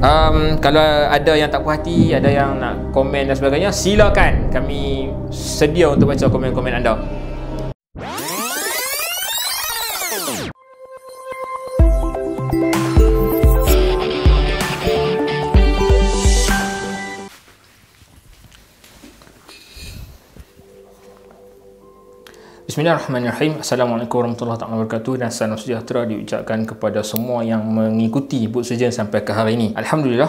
Kalau ada yang tak puas hati, ada yang nak komen dan sebagainya, silakan. Kami sedia untuk baca komen-komen anda. Bismillahirrahmanirrahim. Assalamualaikum warahmatullahi wabarakatuh, dan salam sejahtera diucapkan kepada semua yang mengikuti Book Surgeon sampai ke hari ini. Alhamdulillah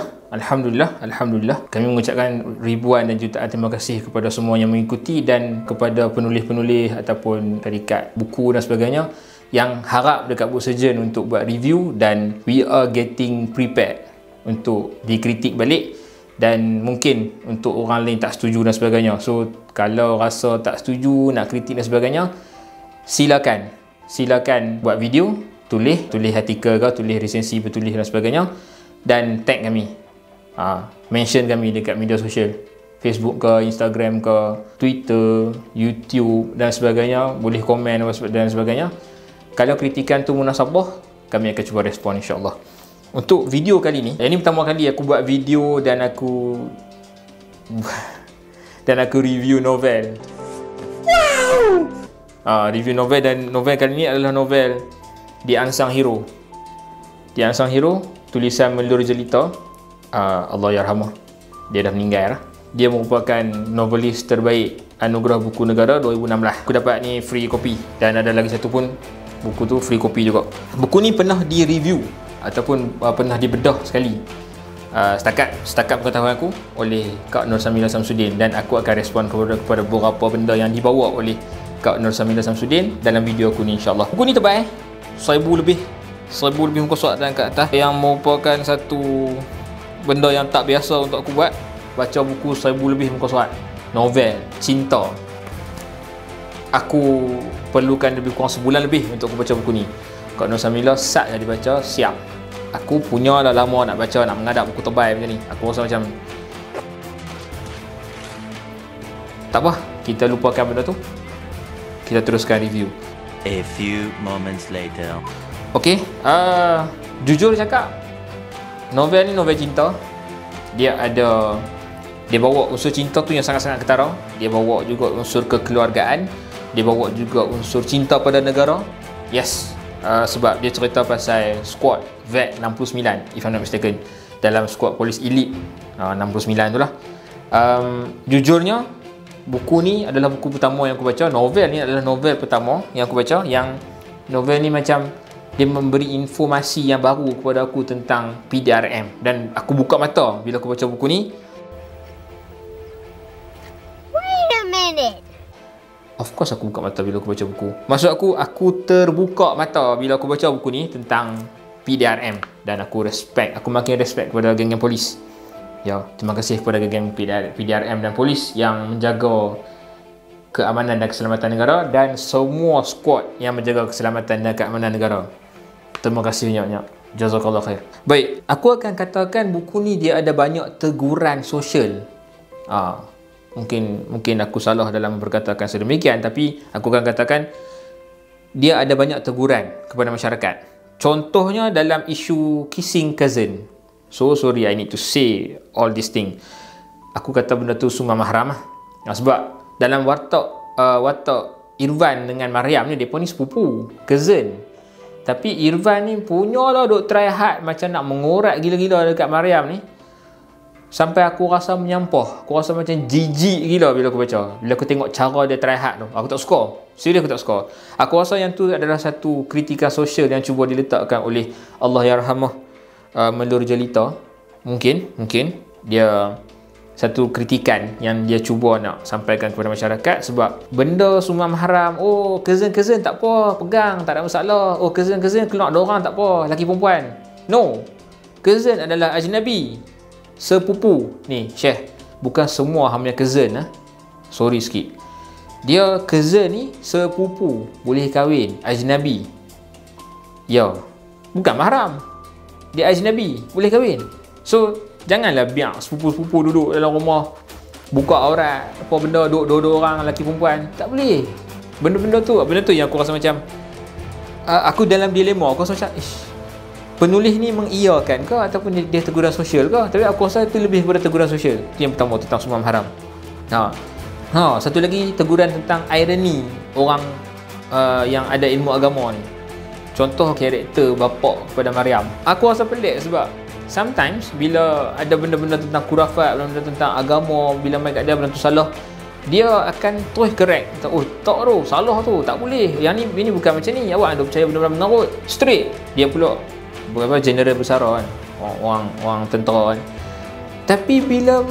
kami mengucapkan ribuan dan jutaan terima kasih kepada semua yang mengikuti, dan kepada penulis-penulis ataupun syarikat buku dan sebagainya yang harap dekat Book Surgeon untuk buat review, dan we are getting prepared untuk dikritik balik. Dan mungkin untuk orang lain tak setuju dan sebagainya. So kalau rasa tak setuju, nak kritik dan sebagainya, silakan buat video, tulis artikel ke, tulis resensi bertulis dan sebagainya, dan tag kami, mention kami dekat media sosial, Facebook ke, Instagram ke, Twitter, YouTube dan sebagainya. Boleh komen dan sebagainya. Kalau kritikan tu munasabah, kami akan cuba respon, insya-Allah. Untuk video kali ni, ini pertama kali aku buat video dan aku review novel. Review novel, dan novel kali ni adalah novel The Unsung Hero. The Unsung Hero, tulisan Melur Jelita. Allah yarhamah, dia dah meninggal. Dia merupakan novelis terbaik Anugerah Buku Negara 2016. Aku dapat ni free copy, dan ada lagi satu pun buku tu free copy juga. Buku ni pernah di review ataupun pernah dibedah sekali setakat pengetahuan aku oleh Kak Nur Samila Samsudin, dan aku akan respon kepada beberapa benda yang dibawa oleh Kak Nur Samila Samsudin dalam video aku ni, insya-Allah. Buku ni tebal, 1000 lebih muka surat dan kat atas, yang merupakan satu benda yang tak biasa untuk aku buat. Baca buku 1000 lebih muka surat, novel cinta. Aku perlukan lebih kurang sebulan lebih untuk aku baca buku ni. Kak Nur Samila sat dah dibaca, siap. Aku punya dah lama nak baca, nak mengadap buku tebal macam ni. Aku rasa macam tak apa, kita lupakan benda tu. Kita teruskan review. A few moments later. Okey, jujur cakap, novel ni novel cinta. Dia bawa unsur cinta tu yang sangat-sangat ketara. Dia bawa juga unsur kekeluargaan. Dia bawa juga unsur cinta pada negara. Yes. Sebab dia cerita pasal squad VET 69, if I'm not mistaken, dalam squad polis elit 69 tu lah. Jujurnya, buku ni adalah buku pertama yang aku baca. Novel ni adalah novel pertama yang aku baca. Yang novel ni macam dia memberi informasi yang baru kepada aku tentang PDRM, dan aku buka mata bila aku baca buku ni. Wait a minute. Of course aku buka mata bila aku baca buku. Maksud aku terbuka mata bila aku baca buku ni tentang PDRM, dan aku makin respect kepada geng-geng polis. Ya, terima kasih kepada geng PDRM dan polis yang menjaga keamanan dan keselamatan negara, dan semua squad yang menjaga keselamatan dan keamanan negara. Terima kasih banyak-banyak. Jazakallah khair. Baik, aku akan katakan buku ni dia ada banyak teguran sosial. Mungkin aku salah dalam berkatakan sedemikian, tapi aku akan katakan dia ada banyak teguran kepada masyarakat. Contohnya dalam isu kissing cousin. So sorry I need to say all this thing. Aku kata benda tu sumber mahram lah. Sebab dalam watak Irfan dengan Mariam ni, depa ni sepupu, cousin. Tapi Irfan ni punyalah duk try hard macam nak mengorat gila-gila dekat Mariam ni. Sampai aku rasa menyampah. Aku rasa macam jijik gila bila aku baca. Bila aku tengok cara dia try hard tu, aku tak suka. Serius aku tak suka. Aku rasa yang tu adalah satu kritikan sosial yang cuba diletakkan oleh Allah yarhamah Melur Jelita. Mungkin dia satu kritikan yang dia cuba nak sampaikan kepada masyarakat. Sebab benda sumam haram, oh cousin tak apa, pegang tak ada masalah. Oh cousin keluar ada orang tak apa, lelaki perempuan. No, cousin adalah ajnabi, sepupu. Ni Syekh, bukan semua hamnya cousin sorry sikit. Dia cousin ni sepupu, boleh kahwin, ajnabi. Ya, bukan mahram. Dia ajnabi, boleh kahwin. So janganlah biar sepupu-sepupu duduk dalam rumah buka aurat apa benda, dua orang lelaki perempuan. Tak boleh. Benda tu yang aku rasa macam aku dalam dilema. Aku rasa macam penulis ni mengiyakan ke ataupun dia teguran sosial ke? Tapi aku rasa itu lebih kepada teguran sosial. Itu yang pertama tentang sumam haram. Satu lagi teguran tentang irony orang yang ada ilmu agama ni. Contoh karakter bapa kepada Maryam. Aku rasa pelik sebab sometimes bila ada benda-benda tentang kurafat, benda-benda tentang agama, bila mai kat dia benda tu salah, dia akan terus correct. Oh, tak tu, salah tu, tak boleh. Yang ni ini bukan macam ni. Awak ada percaya benda-benda mengarut. Straight. Dia pula berapa general besar kan. Orang tentera kan. Tapi bila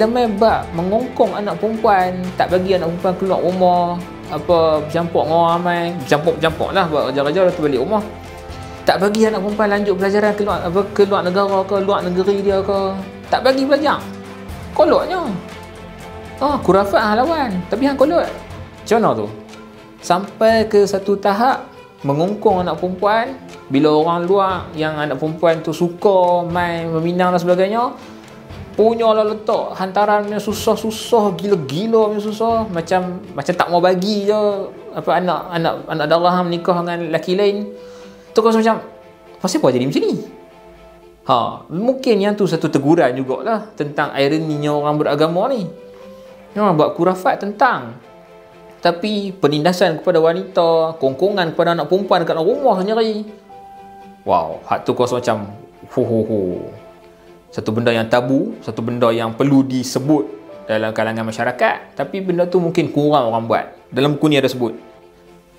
mai bab mengongkong anak perempuan, tak bagi anak perempuan keluar rumah, bercampur dengan orang ramai, bercampur lah buat kerja-kerja lepas tu balik rumah. Tak bagi anak perempuan lanjut pelajaran keluar negara ke, luar negeri dia ke. Tak bagi belajar. Kolotnya. Kurafat lawan, tapi hang kolot. Macam mana tu? Sampai ke satu tahap mengongkong anak perempuan, bila orang luar yang anak perempuan tu suka main meminang dan sebagainya, punyalah letak hantaran punya susah-susah, gila-gila punya susah, macam tak mau bagi je anak darah menikah dengan lelaki lain. Tu kau macam pasal apa jadi macam ni? Mungkin yang tu satu teguran jugalah tentang ironinya orang beragama ni. Buat kurafat tentang, tapi penindasan kepada wanita, kongkongan kepada anak perempuan dekat rumah sendiri. Wow, hak tu kau macam satu benda yang tabu, satu benda yang perlu disebut dalam kalangan masyarakat, tapi benda tu mungkin kurang orang buat. Dalam buku ni ada sebut.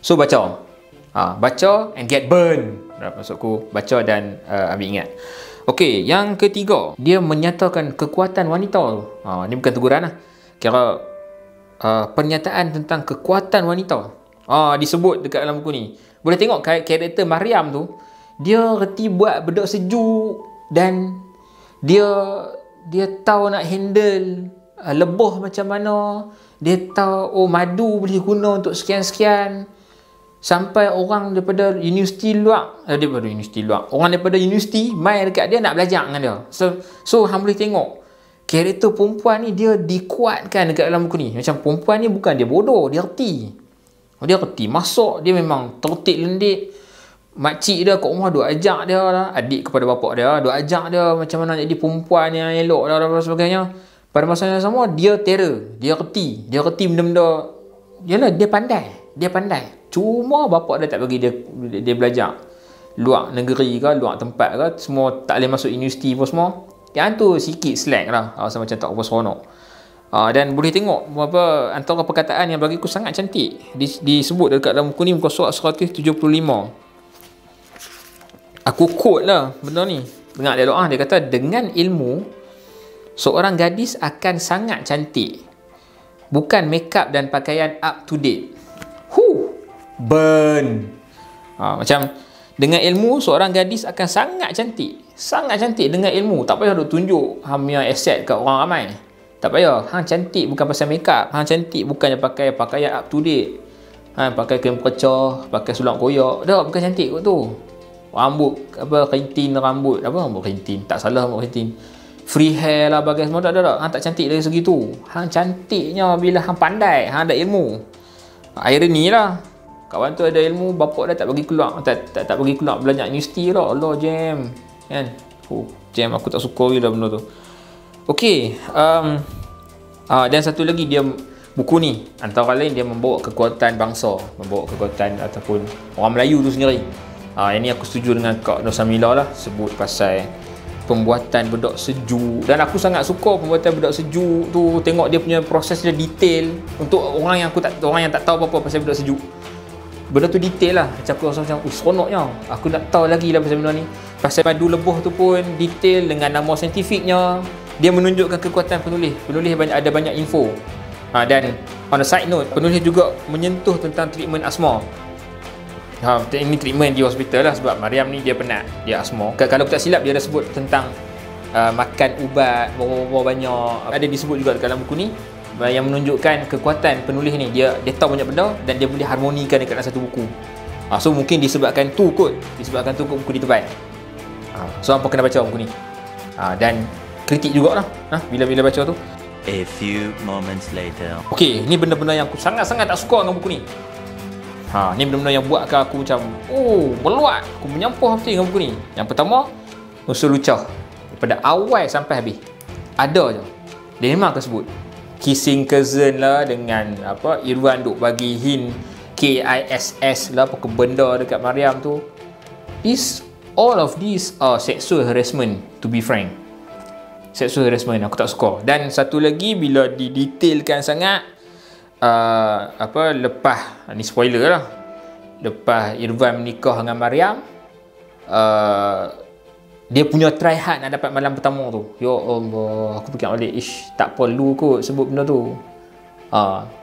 So baca. Baca and get burned. Maksudku baca dan ambil ingat. Okey, yang ketiga, dia menyatakan kekuatan wanita tu. Ni bukan teguran lah. Kira pernyataan tentang kekuatan wanita. Disebut dekat dalam buku ni. Boleh tengok karakter Maryam tu, dia reti buat bedok sejuk dan dia tahu nak handle lebah macam mana. Dia tahu madu boleh guna untuk sekian-sekian. Sampai orang daripada universiti luar, orang daripada universiti mai dekat dia nak belajar dengan dia. So hang boleh tengok karakter perempuan ni dia dikuatkan dekat dalam buku ni. Macam perempuan ni bukan dia bodoh, dia reti. Dia reti masak, dia memang tertib lendik. Makcik dia kat rumah duk ajak dia lah, adik kepada bapak dia duk ajak dia macam mana jadi perempuan yang elok dan sebagainya. Pada masa yang sama dia terror, dia reti benda-benda. Yalah, dia pandai. Cuma bapak dia tak bagi dia belajar luar negeri ke, luar tempat ke, semua tak boleh masuk universiti pun semua. Yang tu sikit slack lah, rasa macam tak apa seronok. Dan boleh tengok antara perkataan yang bagi aku sangat cantik disebut dekat dalam buku ni, muka surat 175. Aku quote lah benda ni. Dengar dia doa, dia kata, dengan ilmu seorang gadis akan sangat cantik, bukan makeup dan pakaian up to date. Burn. Macam dengan ilmu seorang gadis akan sangat cantik dengan ilmu. Tak payah duk tunjuk hang punya aset kat orang ramai. Tak payah. Hang cantik bukan pasal makeup, hang cantik bukannya pakai pakaian up to date. Pakai kain pecah, pakai sulak koyak. Dah bukan cantik kot tu. Rambut kerintin rambut. Rambut kerintin? Tak salah rambut kerintin. Free hair lah bagai semua. Tak. Hang tak cantik dari segi tu. Hang cantiknya bila hang pandai, hang ada ilmu. Irony lah. Kawan tu ada ilmu, bapak dia tak bagi keluar. Tak bagi keluar belajar universiti lah. Allah, jam. Kan? Jam aku tak suka lah benda tu. Okey. Dan satu lagi, dia buku ni antara lain dia membawa kekuatan bangsa, membawa kekuatan ataupun orang Melayu tu sendiri. Yang ni aku setuju dengan Kak Nosamila lah, sebut pasal pembuatan bedok sejuk. Dan aku sangat suka pembuatan bedok sejuk tu. Tengok dia punya proses dia detail. Untuk orang yang tak tahu apa-apa pasal bedok sejuk, benda tu detail lah. Macam aku rasa macam seronoknya. Aku nak tahu lagi lah pasal benda ni. Pasal madu lebuh tu pun detail dengan nama saintifiknya. Dia menunjukkan kekuatan penulis. Penulis ada banyak info. Dan on a side note, penulis juga menyentuh tentang treatment asma. Ini treatment di hospital lah, sebab Maryam ni dia penat, dia asma. Kalau aku tak silap, dia ada sebut tentang makan ubat berapa banyak. Ada disebut juga dalam buku ni, yang menunjukkan kekuatan penulis ni. Dia tahu banyak benda dan dia boleh harmonikan dekat dalam satu buku. So mungkin disebabkan tu kot buku ni tebal. So hampa kena baca buku ni. Dan kritik jugalah bila baca tu. A few moments later. Okey, ni benda-benda yang aku sangat-sangat tak suka dengan buku ni. Ni benda-benda yang buatkan aku macam meluat. Aku menyampah hati dengan buku ni. Yang pertama, unsur lucah. Daripada awal sampai habis. Ada je. Dia memang aku sebut. Kissing cousin lah dengan Irwan duk bagi hint KISS lah apa benda dekat Mariam tu. All of these are sexual harassment, to be frank. Sexual harassment aku tak suka. Dan satu lagi bila didetailkan sangat lepas ni spoiler lah, lepas Irwan menikah dengan Mariam, dia punya try hard nak dapat malam pertama tu. Ya Allah, aku fikir balik, tak perlu kot sebut benda tu.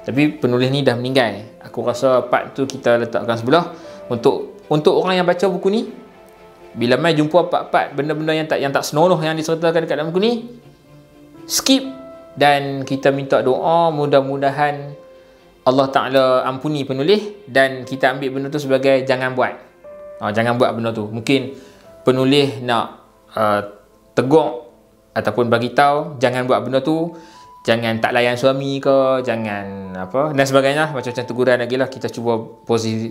Tapi penulis ni dah meninggal. Aku rasa part tu kita letakkan sebelah untuk orang yang baca buku ni. Bila mai jumpa part-part benda-benda yang tak senonoh yang disertakan dekat dalam buku ni, skip. Dan kita minta doa mudah-mudahan Allah Ta'ala ampuni penulis dan kita ambil benda tu sebagai jangan buat. Jangan buat benda tu. Mungkin penulis nak tegur ataupun bagi tahu jangan buat benda tu, jangan tak layan suami ke, jangan dan sebagainya, macam-macam teguran lagi lah. Kita cuba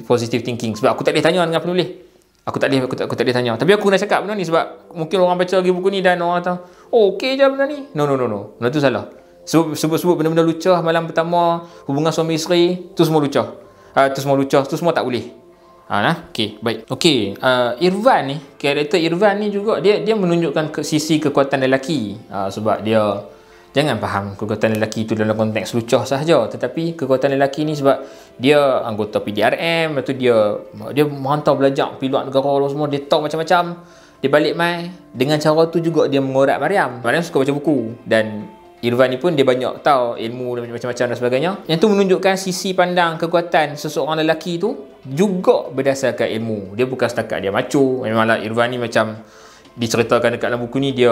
positive thinking. Sebab aku tak boleh tanya dengan penulis. Aku tak boleh tanya. Tapi aku nak cakap benda ni sebab mungkin orang baca lagi buku ni dan orang tahu, okey je benda ni. No. Benda tu salah. Sebut benda-benda lucah malam pertama, hubungan suami isteri, tu semua lucah. Tu semua tak boleh. Okey, baik. Okey, Irwan ni, karakter Irwan ni juga dia menunjukkan sisi kekuatan lelaki. Sebab dia jangan faham kekuatan lelaki itu dalam konteks lucah sahaja, tetapi kekuatan lelaki ni sebab dia anggota PDRM, lepas tu dia merantau belajar pergi luar negara lah semua, dia tahu macam-macam. Dia balik mai dengan cara tu juga dia mengorak Mariam. Mariam suka baca buku dan Irwan ni pun dia banyak tahu ilmu dan macam-macam dan sebagainya. Yang tu menunjukkan sisi pandang kekuatan seseorang lelaki tu juga berdasarkan ilmu. Dia bukan setakat dia macho. Memanglah Irwan ni macam diceritakan dekat dalam buku ni, dia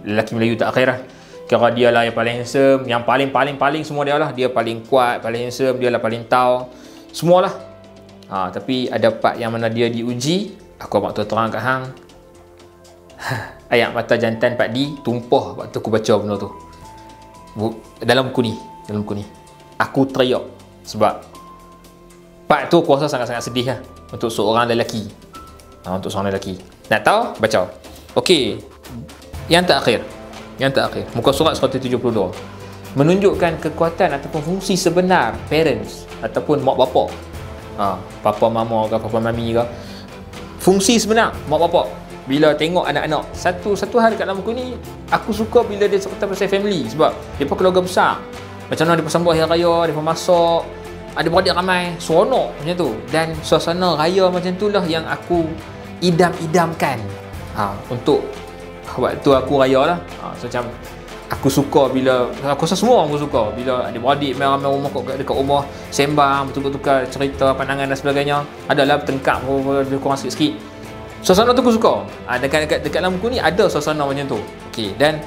lelaki Melayu tak akhir lah. Kira dia lah yang paling handsome, yang paling semua dia lah. Dia paling kuat, paling handsome, dia lah paling tahu semualah. Tapi ada part yang mana dia diuji. Aku abang terang kat hang, ayat mata jantan Pak D tumpah waktu aku baca benda tu. Dalam buku ni aku teriak sebab part tu aku rasa sangat-sangat sedih lah untuk seorang lelaki. Nak tahu? Baca. Okey, yang terakhir muka surat 172 menunjukkan kekuatan ataupun fungsi sebenar parents ataupun mak bapak, papa mama ke papa mami ke. Fungsi sebenar mak bapak bila tengok anak-anak. Satu hal dekat dalam buku ni aku suka bila dia cerita pasal family, sebab dia pun keluarga besar. Macam mana dia sambut hari raya, dia masak, ada beradik ramai, seronok macam tu. Dan suasana raya macam tu lah yang aku idam-idamkan untuk waktu aku raya lah. So macam aku suka bila, aku rasa semua orang suka bila ada beradik ramai rumah dekat rumah sembang, bertukar-tukar cerita, pandangan dan sebagainya. Adalah bertengkar lebih kurang sikit-sikit. Suasana tu aku suka. Dekat dalam buku ni ada suasana macam tu. Okey, dan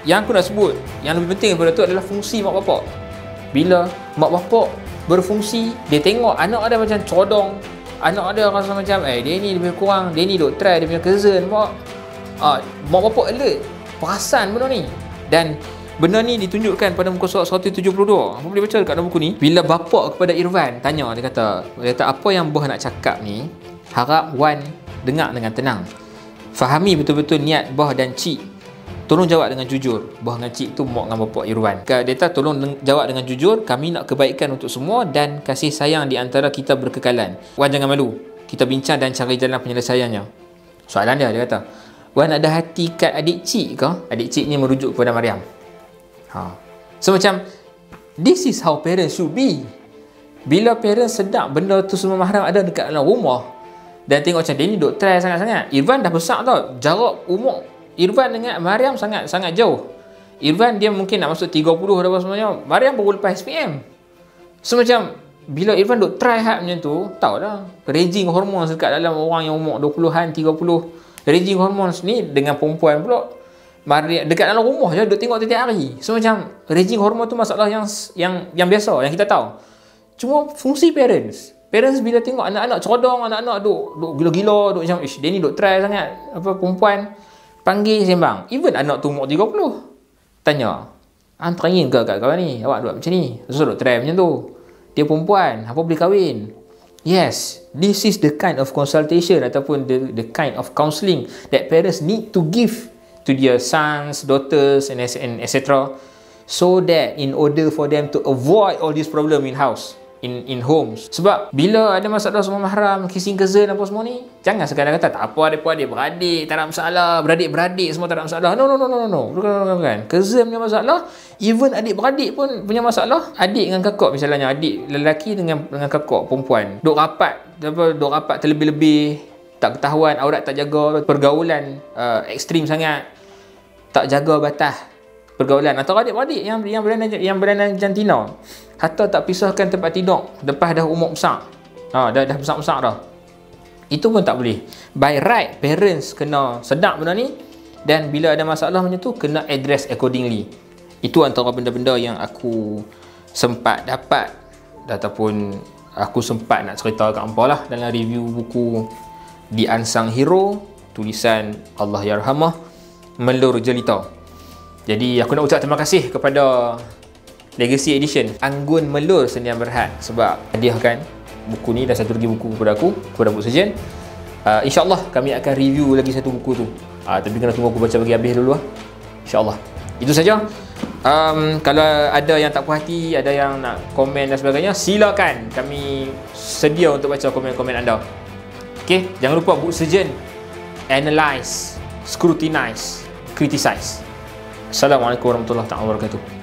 yang aku nak sebut yang lebih penting daripada tu adalah fungsi mak bapak. Bila mak bapak berfungsi, dia tengok anak ada macam codong, anak ada rasa macam dia ni lebih kurang, dia ni duk try dia punya cousin mak bapak alert, perasan benda ni. Dan benda ni ditunjukkan pada muka surat 172. Apa boleh baca dekat dalam buku ni? Bila bapak kepada Irwan tanya, dia kata apa yang boh nak cakap ni, harap Wan dengar dengan tenang. Fahami betul-betul niat boh dan cik. Tolong jawab dengan jujur. Boh dengan cik tu mak dengan bapak Irwan. Dia kata tolong jawab dengan jujur. Kami nak kebaikan untuk semua dan kasih sayang di antara kita berkekalan. Wan jangan malu. Kita bincang dan cari jalan penyelesaiannya. Soalan dia kata, Wan ada hati kat adik cik ke? Adik cik ni merujuk kepada Mariam. So macam this is how parents should be. Bila parents sedap benda tu semua mahram ada dekat dalam rumah dan tengok macam dia ni duk try sangat-sangat. Irwan dah besar tau. Jarak umur Irwan dengan Mariam sangat jauh. Irwan dia mungkin nak masuk 30 dah apa semuanya. Mariam baru lepas SPM. So macam bila Irwan duk try hard macam tu, tahu dah raging hormon dekat dalam orang yang umur 20-an 30. Raging hormones ni dengan perempuan pula dekat dalam rumah je duk tengok tiap hari. So macam raging hormon tu masalah yang biasa yang kita tahu. Cuma fungsi parents bila tengok anak-anak codong, anak-anak duk gila-gila, duk macam dia ni duk try sangat perempuan, panggil sembang. Even anak tu umur 30 tanya, terangin ke kat kawan ni, awak buat macam ni, so duk try macam tu. dia perempuan, apa boleh kahwin. Yes, this is the kind of consultation ataupun the kind of counselling that parents need to give to their sons, daughters and etc. So that in order for them to avoid all this problem in house, in homes. Sebab bila ada masalah semua mahram, kissing cousin apa semua ni, jangan sekadar kata tak apa, adik-adik beradik tak ada masalah, beradik-beradik semua tak ada masalah. No. Bukan. Cousin punya masalah, even adik-beradik pun punya masalah. Adik dengan kakak misalnya, adik lelaki dengan kakak perempuan, duk rapat terlebih-lebih, tak ketahuan, aurat tak jaga, pergaulan ekstrim sangat, tak jaga batas pergaulan atau adik-beradik yang beranak jantina, hatta tak pisahkan tempat tidur lepas dah umur besar, dah besar-besar dah, itu pun tak boleh. By right, parents kena sedar benda ni, dan bila ada masalah macam tu kena address accordingly. Itu antara benda-benda yang aku sempat dapat ataupun aku sempat nak cerita kat hampa lah dalam review buku The Unsung Hero tulisan Allahyarhamah Melur Jelita. Jadi aku nak ucap terima kasih kepada Legacy Edition Anggun Melur Sdn Bhd sebab hadiahkan buku ni dan satu lagi buku kepada aku, kepada Book Surgeon. InsyaAllah kami akan review lagi satu buku tu, tapi kena tunggu aku baca bagi habis dulu lah. InsyaAllah. Itu saja. Kalau ada yang tak puas hati, ada yang nak komen dan sebagainya, silakan, kami sedia untuk baca komen-komen anda. Okay, jangan lupa Book Surgeon, analyze, scrutinize, criticize. Assalamualaikum warahmatullahi wabarakatuh.